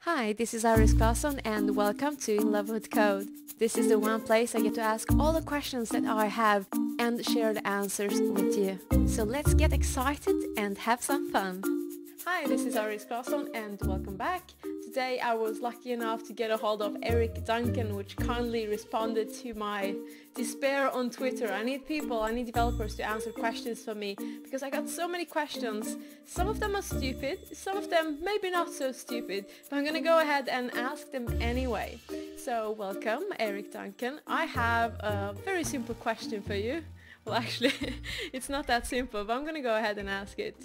Hi, this is Iris Classon and welcome to In Love with Code. This is the one place I get to ask all the questions that I have and share the answers with you. So let's get excited and have some fun. Hi, this is Iris Classon and welcome back. Today I was lucky enough to get a hold of Eric Duncan, which kindly responded to my despair on Twitter. I need developers to answer questions for me because I got so many questions. Some of them are stupid, some of them maybe not so stupid, but I'm gonna go ahead and ask them anyway. So welcome, Eric Duncan. I have a very simple question for you. Well, actually, it's not that simple, but I'm gonna go ahead and ask it.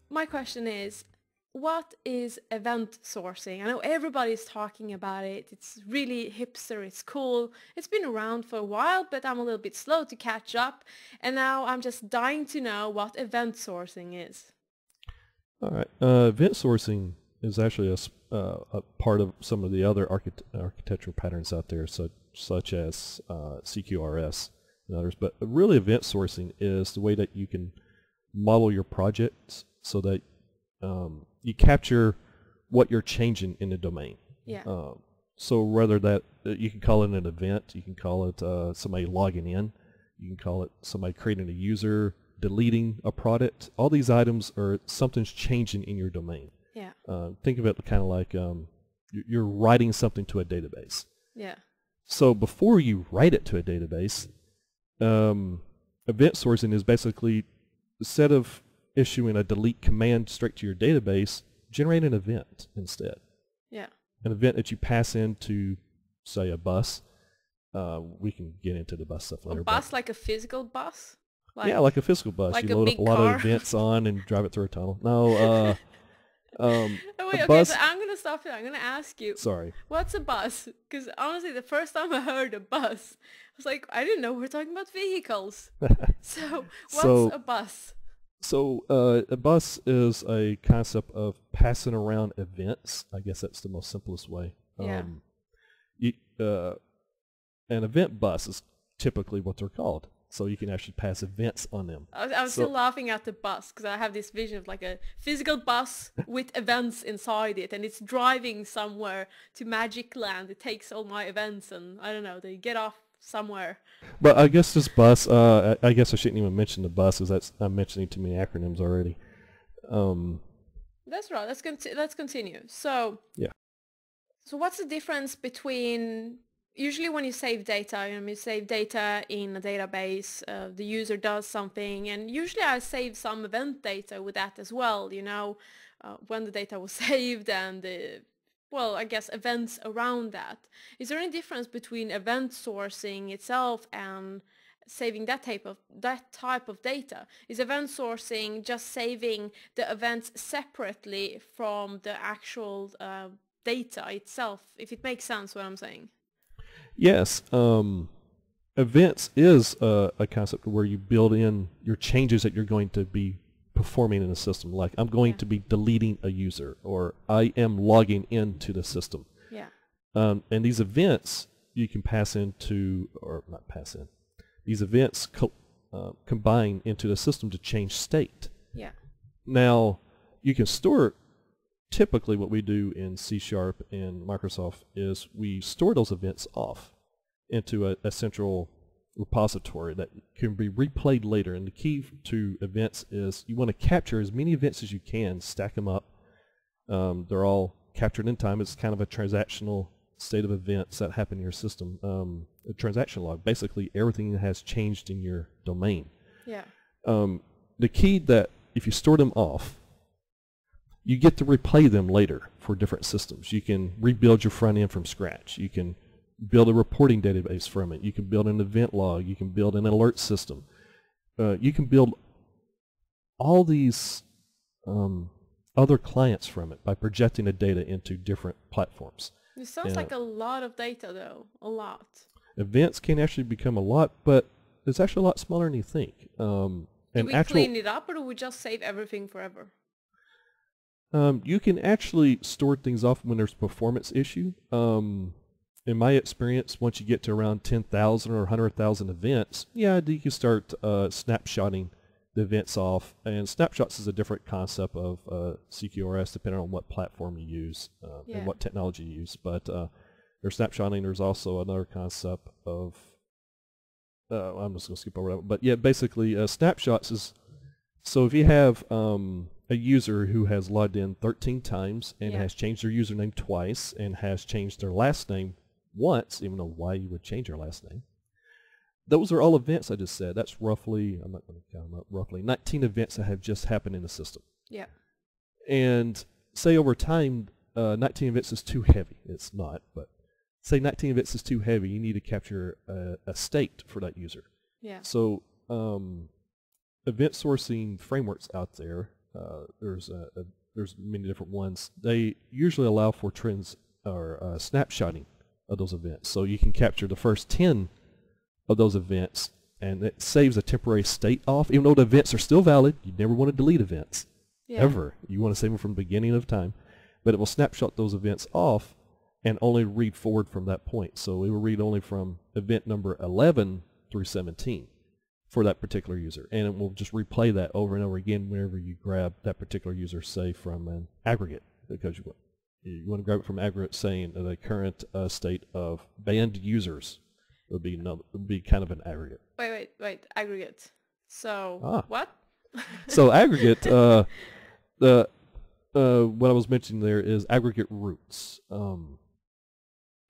My question is, what is event sourcing? I know everybody's talking about it. It's really hipster, it's cool. It's been around for a while, but I'm a little bit slow to catch up. And now I'm just dying to know what event sourcing is. All right. Event sourcing is actually a part of some of the other architectural patterns out there, such as CQRS and others. But really, event sourcing is the way that you can model your projects so that you capture what you're changing in the domain. Yeah. So whether that you can call it an event, you can call it somebody logging in, you can call it somebody creating a user, deleting a product. All these items are something's changing in your domain. Yeah. Think of it kind of like you're writing something to a database. Yeah. So before you write it to a database, event sourcing is basically, instead of issuing a delete command straight to your database, generate an event instead. Yeah. An event that you pass into, say, a bus. We can get into the bus stuff later. A bus, like a physical bus? Yeah, like a physical bus. Like you load up a lot car. of events on and drive it through a tunnel. No, Oh, wait, okay, bus. so I'm going to stop you. I'm going to ask you. Sorry. What's a bus? Because honestly, the first time I heard a bus, I was like, I didn't know we were talking about vehicles. So, what's a bus? So a bus is a concept of passing around events. I guess that's the most simplest way. Yeah. An event bus is typically what they're called. So you can actually pass events on them. I was still laughing at the bus because I have this vision of like a physical bus with events inside it, and it's driving somewhere to Magic Land. It takes all my events and I don't know, they get off somewhere. But I guess this bus, I guess I shouldn't even mention the bus because I'm mentioning too many acronyms already. That's right. Let's continue. So yeah. So what's the difference between, usually when you save data, you save data in a database, the user does something, and usually I save some event data with that as well, when the data was saved and I guess events around that. Is there any difference between event sourcing itself and saving that type of data? Is event sourcing just saving the events separately from the actual data itself, if it makes sense what I'm saying? Yes. Events is a concept where you build in your changes that you're going to be performing in the system. Like I'm going to be deleting a user, or I am logging into the system. Yeah. And these events you can pass into, or not pass in. These events combine into the system to change state. Yeah. Now you can store. Typically what we do in C# and Microsoft is we store those events off into a central repository that can be replayed later. And the key to events is you want to capture as many events as you can, stack them up. They're all captured in time. It's kind of a transactional state of events that happen in your system. A transaction log, basically everything that has changed in your domain. Yeah. The key that if you store them off, you get to replay them later for different systems. You can rebuild your front end from scratch. You can build a reporting database from it. You can build an event log. You can build an alert system. You can build all these other clients from it by projecting the data into different platforms. It sounds like a lot of data though, a lot. Events can actually become a lot, but it's actually a lot smaller than you think. Do we clean it up, or do we just save everything forever? You can actually store things off when there's a performance issue. In my experience, once you get to around 10,000 or 100,000 events, yeah, you can start snapshotting the events off. And snapshots is a different concept of CQRS depending on what platform you use and what technology you use. But there's snapshotting. There's also another concept of, I'm just going to skip over that. But yeah, basically snapshots is, so if you have a user who has logged in 13 times and has changed their username twice and has changed their last name once, even though why you would change your last name, those are all events I just said. That's roughly, I'm not going to count them up, roughly 19 events that have just happened in the system. Yeah. And say over time, 19 events is too heavy. It's not, but say 19 events is too heavy. You need to capture a state for that user. Yeah. So event sourcing frameworks out there, there's many different ones. They usually allow for trends or snapshotting of those events. So you can capture the first 10 of those events, and it saves a temporary state off. Even though the events are still valid, you never want to delete events, ever. You want to save them from the beginning of time, but it will snapshot those events off and only read forward from that point. So it will read only from event number 11 through 17 for that particular user, and it will just replay that over and over again whenever you grab that particular user, say from an aggregate, because you want to grab it from aggregate saying the current state of banned users would be kind of an aggregate. Wait, aggregate. So what? So aggregate, what I was mentioning there is aggregate roots.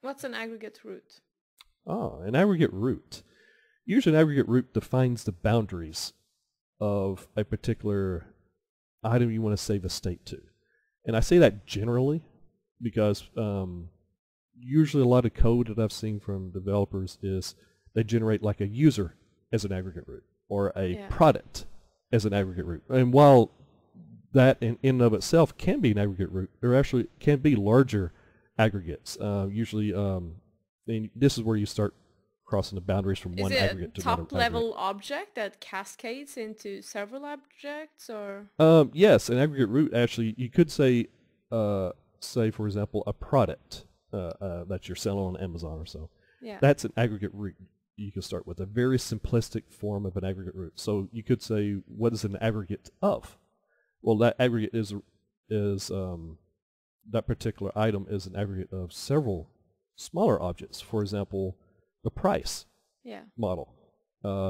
What's an aggregate root? An aggregate root. Usually an aggregate root defines the boundaries of a particular item you want to save a state to. And I say that generally because usually a lot of code that I've seen from developers is they generate like a user as an aggregate root or a product as an aggregate root. And while that in and of itself can be an aggregate root, there actually can be larger aggregates. Usually, and this is where you start crossing the boundaries from one aggregate to another. Is it a top-level object that cascades into several objects, or? Yes, an aggregate root actually, you could say for example, a product that you're selling on Amazon or so. Yeah. That's an aggregate root. You can start with a very simplistic form of an aggregate root. So you could say, what is an aggregate of? Well, that aggregate is that particular item is an aggregate of several smaller objects. For example, the price model,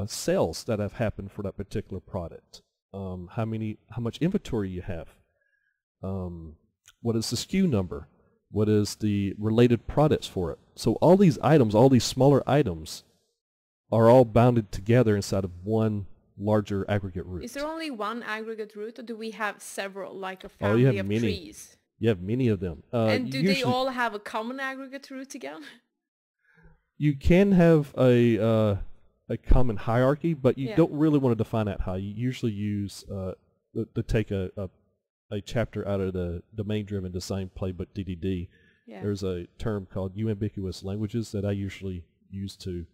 sales that have happened for that particular product, how much inventory you have, what is the SKU number, what is the related products for it. So all these items, all these smaller items, are all bounded together inside of one larger aggregate root. Is there only one aggregate root, or do we have several, like a family of trees? You have many of them. And do they all have a common aggregate root again? You can have a common hierarchy, but you don't really want to define that high. You usually use to take a chapter out of the domain-driven design playbook DDD. Yeah. There's a term called ubiquitous languages that I usually use to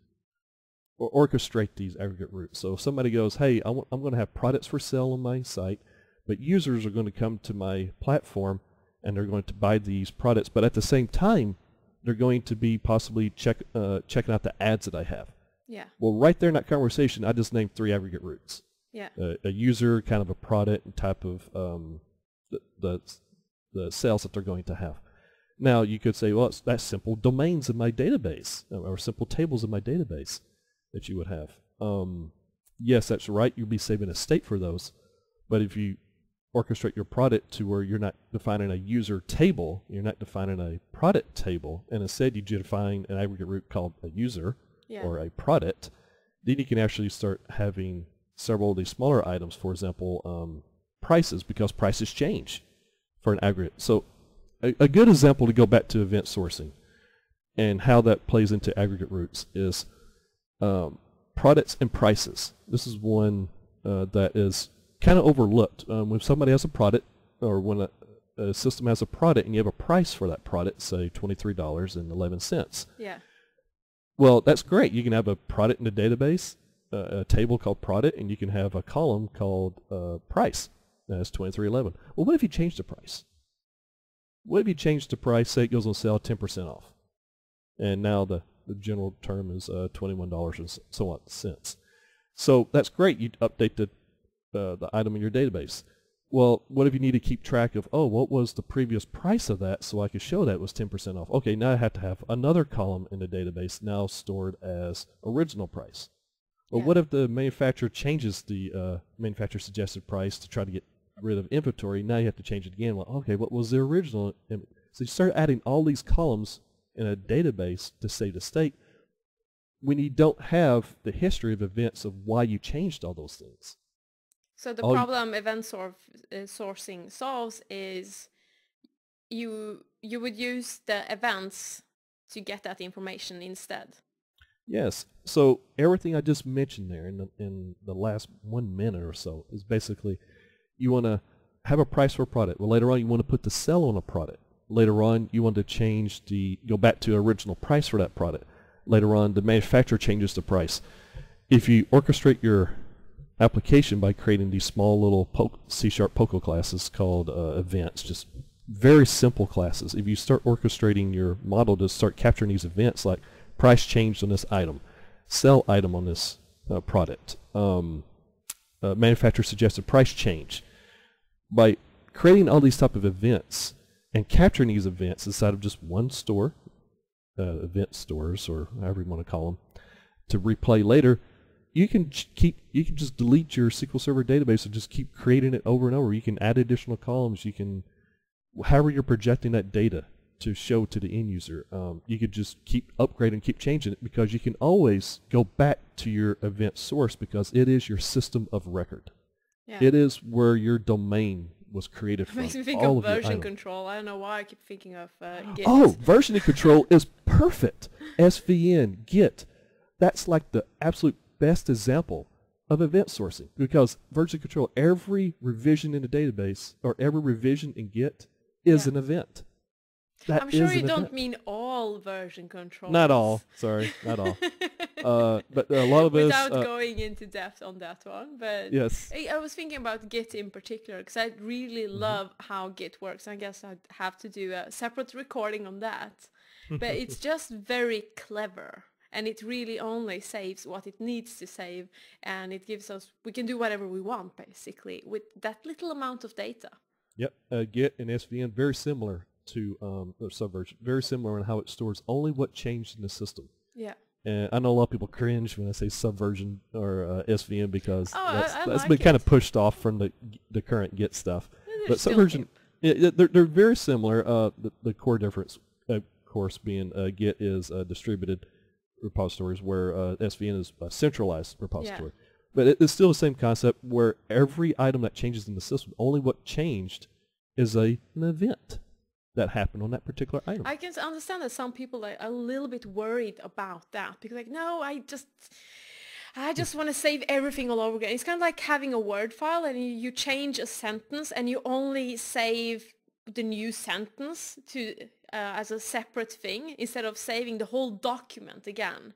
orchestrate these aggregate roots. So if somebody goes, hey, I'm going to have products for sale on my site, but users are going to come to my platform and they're going to buy these products, but at the same time, they're going to be possibly checking out the ads that I have. Yeah. Well, right there in that conversation, I just named 3 aggregate roots. Yeah. A user, kind of a product, and type of the sales that they're going to have. Now you could say, well, that's simple domains in my database, or simple tables in my database that you would have. Yes, that's right. You'll be saving a state for those. But if you orchestrate your product to where you're not defining a user table, you're not defining a product table, and instead you define an aggregate root called a user or a product, then you can actually start having several of these smaller items, for example, prices, because prices change for an aggregate. So a good example to go back to event sourcing and how that plays into aggregate roots is products and prices. This is one that is kind of overlooked. When somebody has a product, or when a system has a product and you have a price for that product, say $23.11. Yeah. Well, that's great. You can have a product in the database, a table called product, and you can have a column called price. That's $23.11. Well, what if you change the price? What if you change the price, say it goes on sale 10% off, and now the general term is $21 and so on cents. So that's great. You update the item in your database. Well, what if you need to keep track of, oh, what was the previous price of that so I could show that it was 10% off? Okay, now I have to have another column in the database now stored as original price. Well, what if the manufacturer changes the manufacturer suggested price to try to get rid of inventory? Now you have to change it again. Well, okay, what was the original? So you start adding all these columns in a database to save the state when you don't have the history of events of why you changed all those things. So the problem event sourcing solves is you would use the events to get that information instead. Yes. So everything I just mentioned there in the last 1 minute or so is basically you want to have a price for a product. Well, later on you want to put the sell on a product. Later on you want to go back to original price for that product. Later on the manufacturer changes the price. If you orchestrate your application by creating these small little C# POCO classes called events, just very simple classes. If you start orchestrating your model to start capturing these events like price changed on this item, sell item on this product, manufacturer suggested price change, by creating all these type of events and capturing these events inside of just one store, event stores or however you want to call them, to replay later, you can just delete your SQL Server database and just keep creating it over and over. You can add additional columns. You can, however you're projecting that data to show to the end user, you could just keep upgrading, keep changing it, because you can always go back to your event source because it is your system of record. Yeah. It is where your domain was created from. It makes me think of version control. I don't know why I keep thinking of Git. Oh, version control is perfect. SVN, Git. That's like the absolute best example of event sourcing, because version control, every revision in the database or every revision in Git is an event. I'm sure you don't mean all version controls. Not all, sorry, not all. But a lot of us... Without going into depth on that one, but yes. I was thinking about Git in particular, because I really love how Git works. I guess I'd have to do a separate recording on that. But it's just very clever. And it really only saves what it needs to save, and it gives us, we can do whatever we want basically with that little amount of data. Yep, Git and SVN, very similar to Subversion, very similar in how it stores only what changed in the system. Yeah. And I know a lot of people cringe when I say Subversion or SVN because that's like been kind of pushed off from the current Git stuff. But Subversion, they're very similar. The core difference, of course, being Git is distributed repositories, where SVN is a centralized repository. Yeah. But it's still the same concept, where every item that changes in the system, only what changed is an event that happened on that particular item. I can understand that some people are a little bit worried about that, because like, no, I just want to save everything all over again. It's kind of like having a Word file and you change a sentence and you only save the new sentence to as a separate thing instead of saving the whole document again.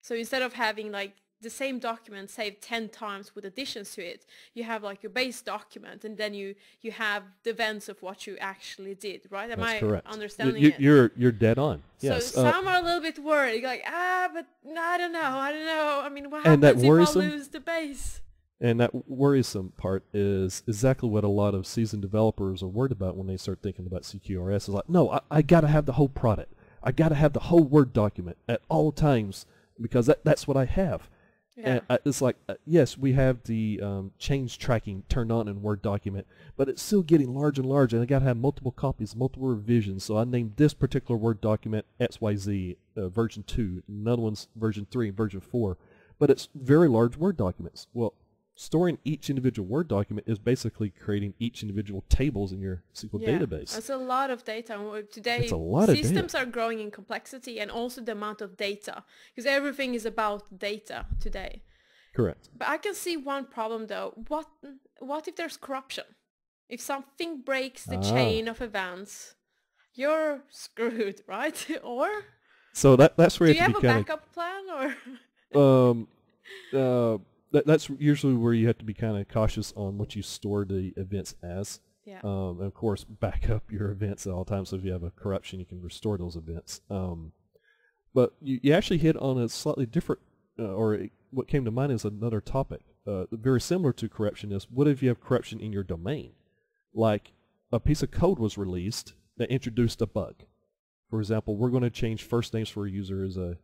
So instead of having like the same document saved 10 times with additions to it, you have like your base document, and then you have the events of what you actually did, right? Am I correct. Understanding it? You're dead on. Yes. So some are a little bit worried, like, but I don't know. I mean, what happens if I lose the base? And that worrisome part is exactly what a lot of seasoned developers are worried about when they start thinking about CQRS. It's like, no, I got to have the whole product. I got to have the whole Word document at all times because that's what I have. Yeah. And it's like, yes, we have the change tracking turned on in Word document, but it's still getting larger and larger, and I got to have multiple copies, multiple revisions. So I named this particular Word document XYZ version 2, another one's version 3, version 4, but it's very large Word documents. Well, storing each individual Word document is basically creating each individual tables in your SQL database. That's a lot of data. Today, it's a lot of systems are growing in complexity and also the amount of data, because everything is about data today. Correct. But I can see one problem though. What if there's corruption? If something breaks the chain of events, you're screwed, right? Or so that's where do you have a backup plan, or that's usually where you have to be kind of cautious on what you store the events as. Yeah. And of course, back up your events at all times. So if you have a corruption, you can restore those events. But you actually hit on a slightly different, what came to mind is another topic. very similar to corruption is, what if you have corruption in your domain? Like a piece of code was released that introduced a bug. For example, we're going to change first names for a user as an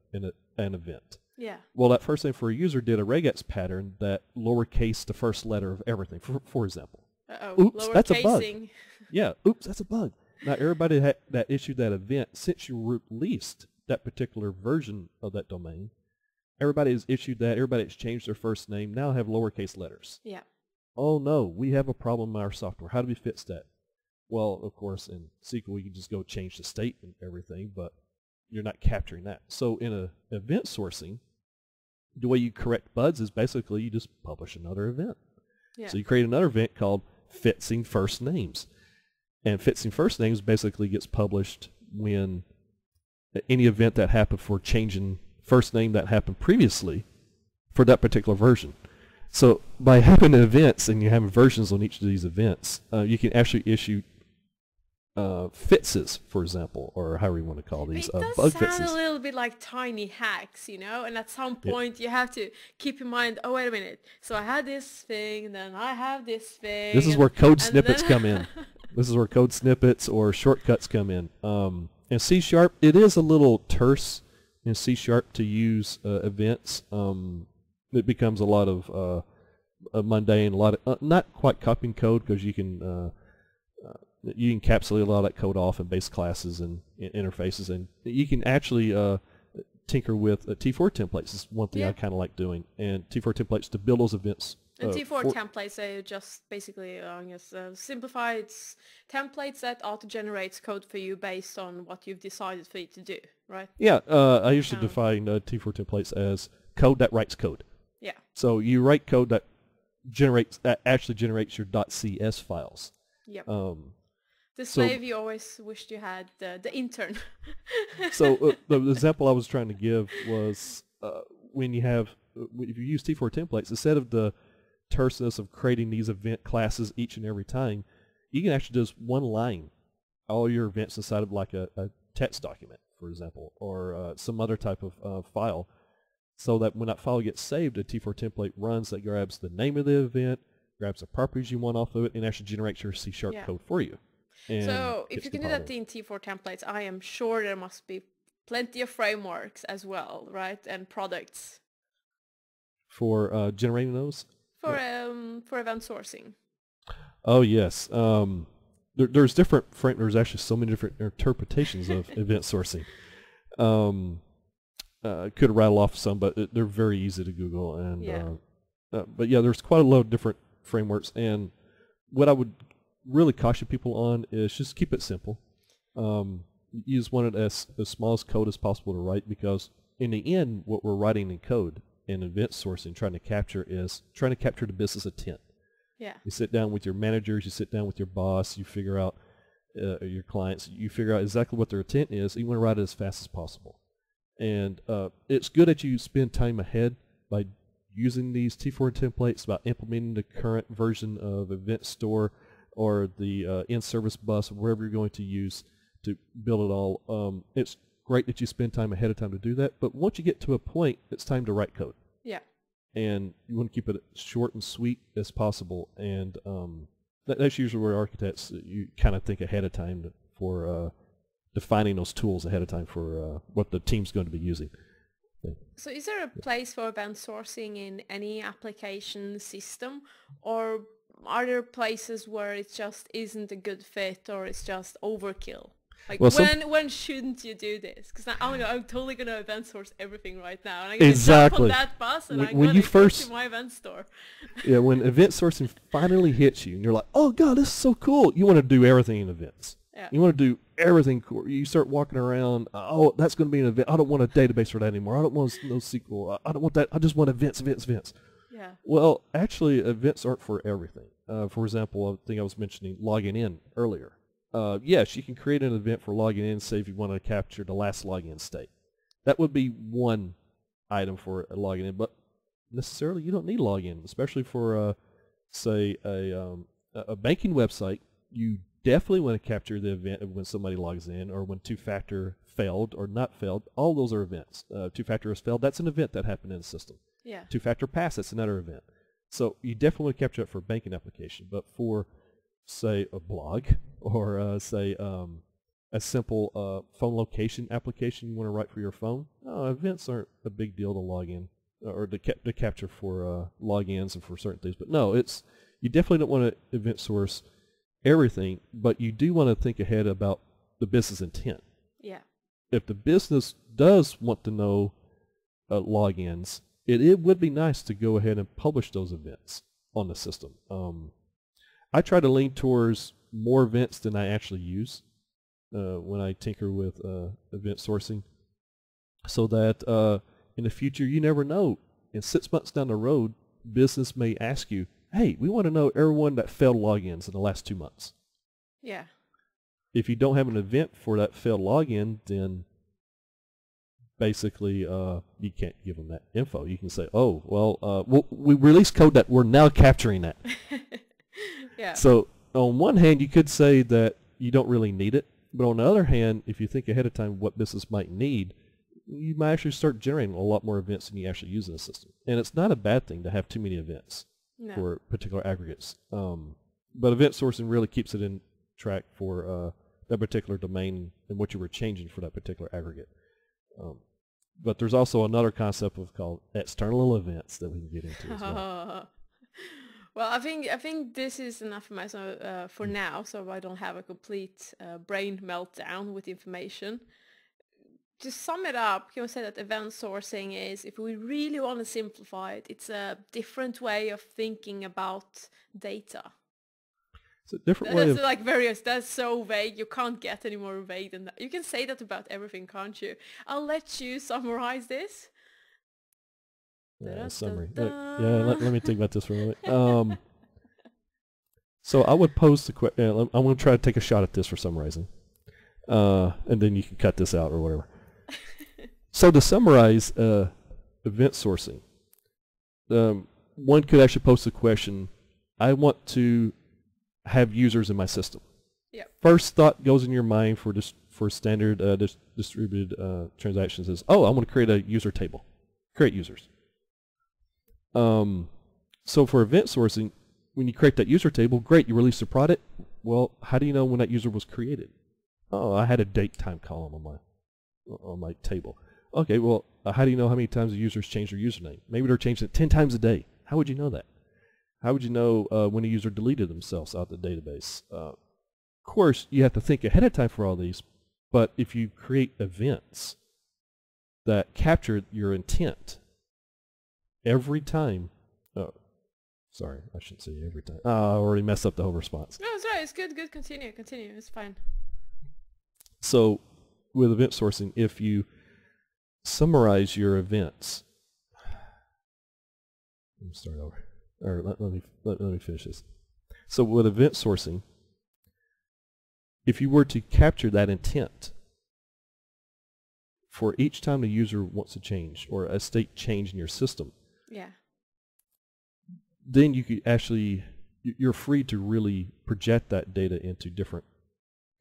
event. Yeah. Well, that first name for a user did a regex pattern that lowercase the first letter of everything, for example. Uh-oh. Oops, that's a bug. Lowercasing. Yeah, oops, that's a bug. Now, everybody that issued that event, since you released that particular version of that domain, everybody has issued that, everybody has changed their first name, now have lowercase letters. Yeah. Oh no, we have a problem in our software. How do we fix that? Well, of course, in SQL, you can just go change the state and everything, but you're not capturing that. So in event sourcing, the way you correct bugs is basically you just publish another event. Yeah. So you create another event called fixing first names. And fixing first names basically gets published when any event that happened for changing first name that happened previously for that particular version. So by having events and you have versions on each of these events, you can actually issue fixes, for example, or however you want to call these, it does bug sound fixes. a little bit like tiny hacks, you know, and at some point you have to keep in mind, oh, wait a minute, so I had this thing, and then I have this thing. This is where code snippets come in. This is where code snippets or shortcuts come in. In C#, it is a little terse in C# to use events. It becomes a lot of mundane, a lot of not quite copying code, because you can encapsulate a lot of that code off in base classes and interfaces, and you can actually tinker with T4 templates. Is one thing I kind of like doing, and T4 templates to build those events. And T4 templates are just basically, simplified templates that auto-generates code for you based on what you've decided for it to do, right? Yeah, I usually define T4 templates as code that writes code. Yeah. So you write code that actually generates your .cs files. Yep. The slave you always wished you had, the intern. So the example I was trying to give was when you have, if you use T4 templates, instead of the terseness of creating these event classes each and every time, you can actually just one line all your events inside of like a text document, for example, or some other type of file, so that when that file gets saved, a T4 template runs that grabs the name of the event, grabs the properties you want off of it, and actually generates your C# code for you. And so if you can do that in T4 templates, I am sure there must be plenty of frameworks as well, right? And products. For generating those? For event sourcing. Oh, yes. There's different there's actually so many different interpretations of event sourcing. Could rattle off some, but they're very easy to Google. And but yeah, there's quite a lot of different frameworks. And what I would really caution people on is just keep it simple. You just want it as small as code as possible to write, because in the end, what we're writing in code in event sourcing, trying to capture the business intent. Yeah. You sit down with your managers, you sit down with your boss, you figure out your clients, you figure out exactly what their intent is. You want to write it as fast as possible. And it's good that you spend time ahead by using these T4 templates, about implementing the current version of Event Store or the in-service bus, wherever you're going to use to build it all. It's great that you spend time ahead of time to do that, but once you get to a point, it's time to write code. Yeah. And you want to keep it short and sweet as possible. And that's usually where architects, you kind of think ahead of time for defining those tools ahead of time for what the team's going to be using. Yeah. So is there a place for event sourcing in any application system, or are there places where it just isn't a good fit, or it's just overkill? Like, well, when shouldn't you do this? Because I'm totally going to event source everything right now, and I'm going to jump on that bus, and I'm going to go to my event store. Yeah, when event sourcing finally hits you, and you're like, oh god, this is so cool, you want to do everything in events. Yeah. You want to do everything cool. You start walking around, oh, that's going to be an event. I don't want a database for that anymore. I don't want no SQL. I don't want that. I just want events. Yeah. Well, actually, events aren't for everything. For example, I think I was mentioning logging in earlier. Yes, you can create an event for logging in, say if you want to capture the last login state. That would be one item for a login in, but necessarily you don't need login, especially for, say, a banking website. You definitely want to capture the event of when somebody logs in, or when two-factor failed or not failed. All those are events. Two-factor has failed. That's an event that happened in the system. Yeah. Two-factor pass, that's another event. So you definitely want to capture that for a banking application, but for, say, a blog or say a simple phone location application you want to write for your phone, events aren't a big deal to log in or to capture for logins and for certain things. But no, you definitely don't want to event source everything, but you do want to think ahead about the business intent. Yeah. If the business does want to know logins, it would be nice to go ahead and publish those events on the system. I try to lean towards more events than I actually use when I tinker with event sourcing, so that in the future, you never know. In 6 months down the road, business may ask you, hey, we want to know everyone that failed logins in the last 2 months. Yeah. If you don't have an event for that failed login, then basically you can't give them that info. You can say, oh, well, we released code that we're now capturing that. Yeah. So on one hand, you could say that you don't really need it. But on the other hand, if you think ahead of time what business might need, you might actually start generating a lot more events than you actually use in the system. And it's not a bad thing to have too many events for particular aggregates. But event sourcing really keeps it in track for that particular domain and what you were changing for that particular aggregate. But there's also another concept called external events that we can get into as well. Well, I think this is enough for myself for now, so I don't have a complete brain meltdown with information. To sum it up, can we say that event sourcing is, if we really want to simplify it, it's a different way of thinking about data. It's a different way of... like that's so vague, you can't get any more vague than that. You can say that about everything, can't you? I'll let you summarize this. Summary. Let me think about this for a moment. So I would pose the question. I'm going to try to take a shot at this for summarizing. And then you can cut this out or whatever. So to summarize event sourcing, one could actually pose the question, I want to have users in my system. Yep. First thought goes in your mind for standard distributed transactions is, oh, I want to create a user table. Create users. So for event sourcing, when you create that user table, great, you release the product. Well, how do you know when that user was created? Oh, I had a date time column on my table. Okay, well, how do you know how many times the users changed their username? Maybe they're changing it 10 times a day. How would you know that? How would you know when a user deleted themselves out of the database? Of course, you have to think ahead of time for all these, but if you create events that capture your intent every time, sorry, I shouldn't say every time. I already messed up the whole response. No, it's right. It's good. Continue. It's fine. So with event sourcing, if you summarize your events, let me start over. Or let me finish this. So with event sourcing, if you were to capture that intent for each time the user wants to change or a state change in your system, then you could actually, you're free to really project that data into different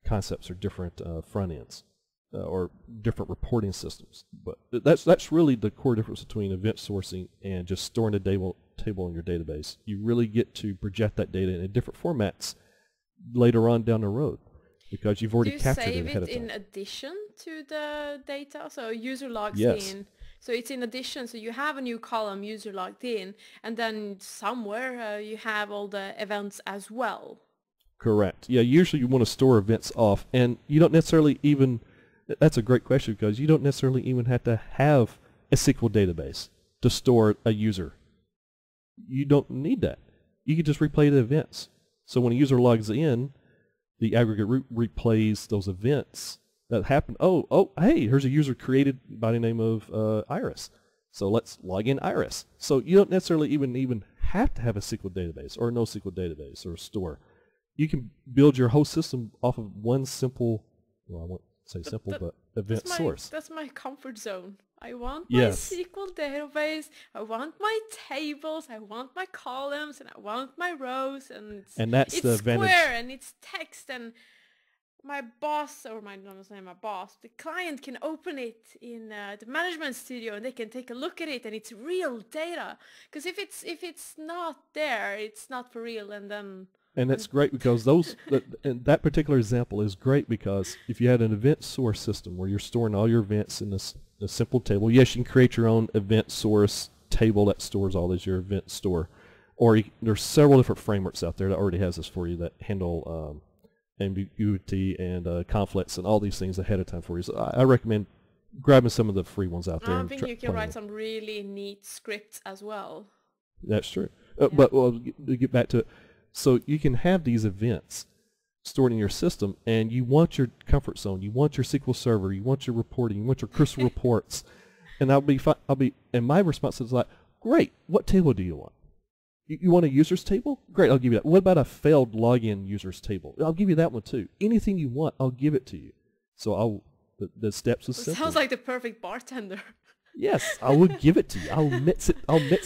concepts or different front ends or different reporting systems. But that's really the core difference between event sourcing and just storing the table in your database. You really get to project that data in different formats later on down the road because you've already captured it ahead of time. Do you save it in addition to the data? So user logs yes. in. So it's in addition, so you have a new column, user logged in, and then somewhere you have all the events as well. Correct. Yeah, usually you want to store events off, and you don't necessarily even, that's a great question because you don't necessarily even have to have a SQL database to store a user. You don't need that. You can just replay the events. So when a user logs in, the aggregate replays those events that happened. Oh, hey, here's a user created by the name of Iris. So let's log in Iris. So you don't necessarily even have to have a SQL database or a NoSQL database or a store. You can build your whole system off of one simple, well, I won't say simple, but event source. That's my comfort zone. I want my SQL database, I want my tables, I want my columns, and I want my rows, and that's the advantage. It's square, and it's text, and my boss, or my, not saying my boss, the client can open it in the management studio and they can take a look at it and it's real data. Because if it's not there, it's not for real, and then... And that's great because and that particular example is great because if you had an event source system where you're storing all your events in a simple table, yes, you can create your own event source table that stores all as your event store. Or there's several different frameworks out there that already has this for you that handle ambiguity and conflicts and all these things ahead of time for you. So I recommend grabbing some of the free ones out there. I think you can write some really neat scripts as well. That's true. But to get back to it, so you can have these events stored in your system, and you want your comfort zone, you want your SQL Server, you want your reporting, you want your Crystal reports, and and my response is like, great, what table do you want? You want a users table? Great, I'll give you that. What about a failed login users table? I'll give you that one too. Anything you want, I'll give it to you. So the steps is simple. Sounds like the perfect bartender. Yes, I will give it to you. I'll mix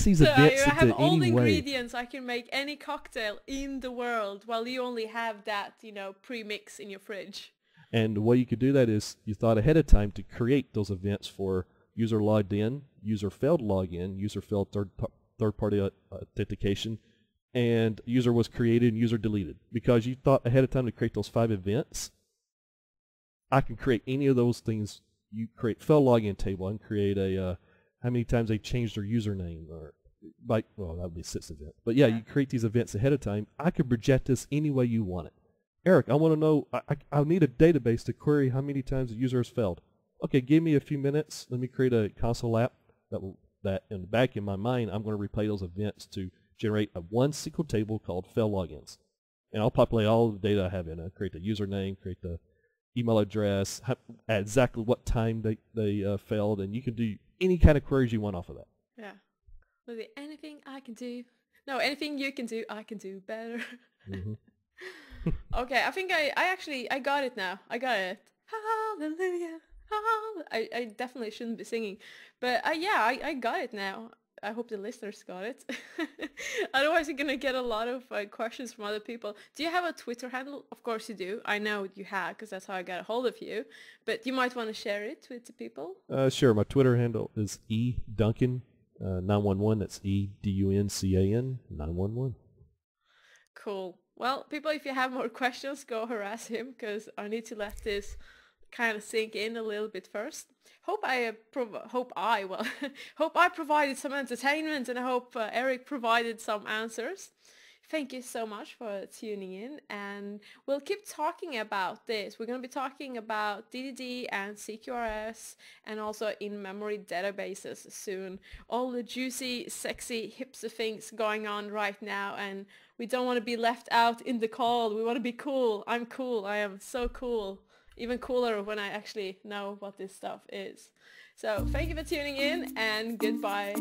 these so events I have into all any the way. ingredients. I can make any cocktail in the world, while you only have that, pre-mix in your fridge. And the way you could do that is you thought ahead of time to create those events for user logged in, user failed login, user failed third-party authentication, and user was created and user deleted. Because you thought ahead of time to create those 5 events, I can create any of those things. You create failed login table and create a how many times they changed their username, or well, that would be a 6th event. But yeah, you create these events ahead of time. I could project this any way you want it. Eric, I want to know, I need a database to query how many times the user has failed. Okay, give me a few minutes. Let me create a console app that in the back in my mind, I'm going to replay those events to generate one SQL table called failed logins. And I'll populate all the data I have in it. Create the username, create the email address, at exactly what time they failed, and you can do any kind of queries you want off of that. Yeah. Will be anything I can do. No, anything you can do, I can do better. Mm-hmm. Okay, I think I got it now. I got it. Hallelujah. I definitely shouldn't be singing, but I got it now. I hope the listeners got it. Otherwise, you're gonna get a lot of questions from other people. Do you have a Twitter handle? Of course you do. I know you have, because that's how I got a hold of you. But you might want to share it with the people. Sure. My Twitter handle is eduncan 911. That's EDUNCAN 911. Cool. Well, people, if you have more questions, go harass him, because I need to let this kind of sink in a little bit first. Hope I provided some entertainment, and I hope Eric provided some answers. Thank you so much for tuning in, and we'll keep talking about this. We're going to be talking about DDD and CQRS, and also in-memory databases soon. All the juicy, sexy, hipster things going on right now, and we don't want to be left out in the cold. We want to be cool. I'm cool. I am so cool. Even cooler when I actually know what this stuff is. So thank you for tuning in, and goodbye.